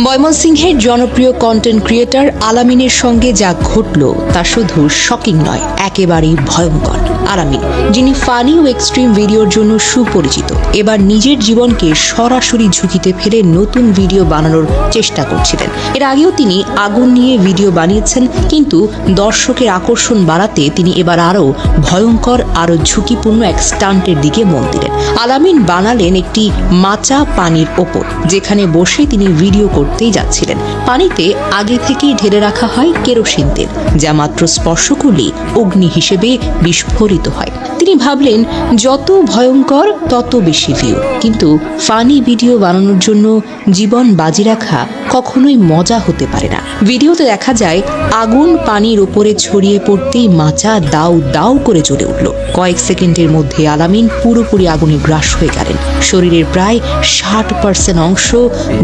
ময়মনসিংহের জনপ্রিয় content creator আলামিনের সঙ্গে যা ঘটল তা শুধু শকিং নয়, একেবারেই ভয়ঙ্কর। আলামিন, যিনি ফানি ও এক্সট্রিম ভিডিওর জন্য সুপরিচিত, এবার নিজের জীবনকে সরাসরি ঝুঁকিতে ফেলে নতুন ভিডিও বানানোর চেষ্টা করছিলেন। এর আগেও তিনি আগুন নিয়ে ভিডিও বানিয়েছেন, কিন্তু দর্শকের আকর্ষণ বাড়াতে তিনি এবার আরও ভয়ঙ্কর, আরও ঝুঁকিপূর্ণ এক স্টান্টের দিকে মন দিলেন। আলামিন বানালেন একটি মাচা পানির ওপর, যেখানে বসে তিনি ভিডিও করতেই যাচ্ছিলেন। পানিতে আগে থেকেই ঢেলে রাখা হয় কেরোসিন তেল, যা মাত্র স্পর্শ করলেই অগ্নি হিসেবে বিস্ফোরিত হয়। তিনি ভাবলেন, যত ভয়ঙ্কর তত বেশি ভিউ, কিন্তু ফানি ভিডিও বানানোর জন্য জীবন বাজি রাখা কখনোই মজা হতে পারে না। ভিডিওতে দেখা যায় আগুন পানির উপরে ছড়িয়ে পড়তেই মাচা দাউ দাউ করে জ্বলে উঠল। কয়েক সেকেন্ডের মধ্যে আলামিন পুরোপুরি আগুনে গ্রাস হয়ে গেলেন। শরীরের প্রায় 60% অংশ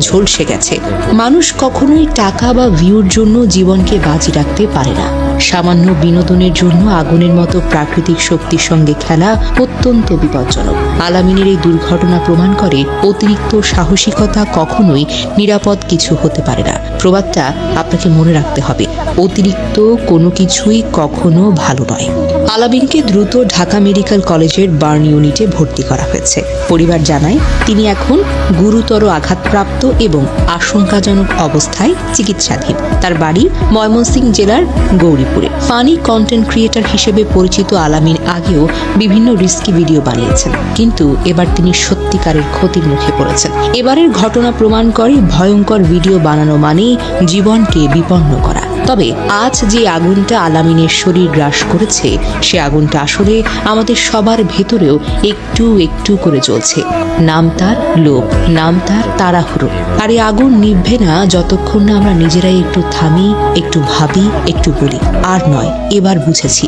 ঝলসে গেছে। মানুষ কখনোই টাকা বা ভিউর জন্য জীবনকে বাজি রাখতে পারে না। সামান্য বিনোদনের জন্য আগুনের মতো প্রাকৃতিক শক্তির সঙ্গে খেলা অত্যন্ত বিপজ্জনক। আলামিনের এই দুর্ঘটনা প্রমাণ করে অতিরিক্ত সাহসিকতা কখনোই নিরাপদ কিছু হতে পারে না। প্রবাদটা আপনাকে মনে রাখতে হবে, অতিরিক্ত কোনো কিছুই কখনো ভালো নয়। আলামিনকে দ্রুত ঢাকা মেডিকেল কলেজের বার্ন ইউনিটে ভর্তি করা হয়েছে। পরিবার জানায় তিনি এখন গুরুতর আঘাতপ্রাপ্ত এবং আশঙ্কাজনক অবস্থায় চিকিৎসাধীন। তার বাড়ি ময়মনসিংহ জেলার গৌরীপুরে। ফানি কন্টেন্ট ক্রিয়েটর হিসেবে পরিচিত আলামিন আগেও বিভিন্ন রিস্কি ভিডিও বানিয়েছেন, কিন্তু এবার তিনি সত্যিকারের ক্ষতির মুখে পড়েছেন। এবারের ঘটনা প্রমাণ করে ভয়ঙ্কর ভিডিও বানানো মানেই জীবনকে বিপন্ন করা। তবে আজ যে আগুনটা আলামিনের শরীর গ্রাস করেছে, সে আগুনটা আসলে আমাদের সবার ভেতরেও একটু একটু করে জ্বলছে। নাম তার লোভ, নাম তার তাড়াহুড়ো। আর এই আগুন নিভবে না যতক্ষণ না আমরা নিজেরাই একটু থামি, একটু ভাবি, একটু বলি, আর নয়, এবার বুঝেছি।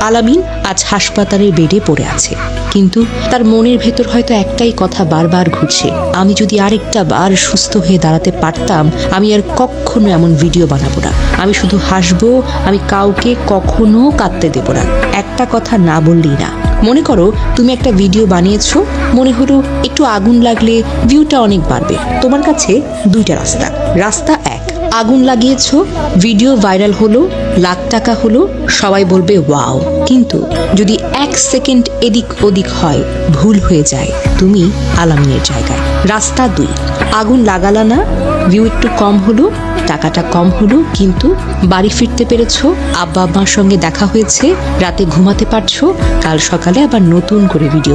আলামিন আজ হাসপাতালের বেডে পড়ে আছে, কিন্তু তার মনের ভেতর হয়তো একটাই কথা বারবার ঘুরছে, আমি যদি আরেকটা বার সুস্থ হয়ে দাঁড়াতে পারতাম, আমি আর কখনো এমন ভিডিও বানাবো না। আমি শুধু হাসবো, আমি কাউকে কখনো কাঁদতে দেব না। একটা কথা না বললেই না। মনে করো তুমি একটা ভিডিও বানিয়েছো, মনে হলো একটু আগুন লাগলে ভিউটা অনেক বাড়বে। তোমার কাছে দুইটা রাস্তা। রাস্তা এক, আগুন লাগিয়েছো, ভিডিও ভাইরাল হলো, লাখ টাকা হলো, সবাই বলবে ওয়াও। কিন্তু যদি 1 সেকেন্ড এদিক ওদিক হয়, ভুল হয়ে যায়, তুমি আলামিনের জায়গায়। রাস্তা 2, আগুন লাগালা না, ভিউ একটু কম হলো, টাকাটা কম হলো, কিন্তু বাড়ি ফিরতে পেরেছো, আব্বা আম্মার সঙ্গে দেখা হয়েছে, রাতে ঘুমাতে পারছো, কাল সকালে আবার নতুন করে ভিডিও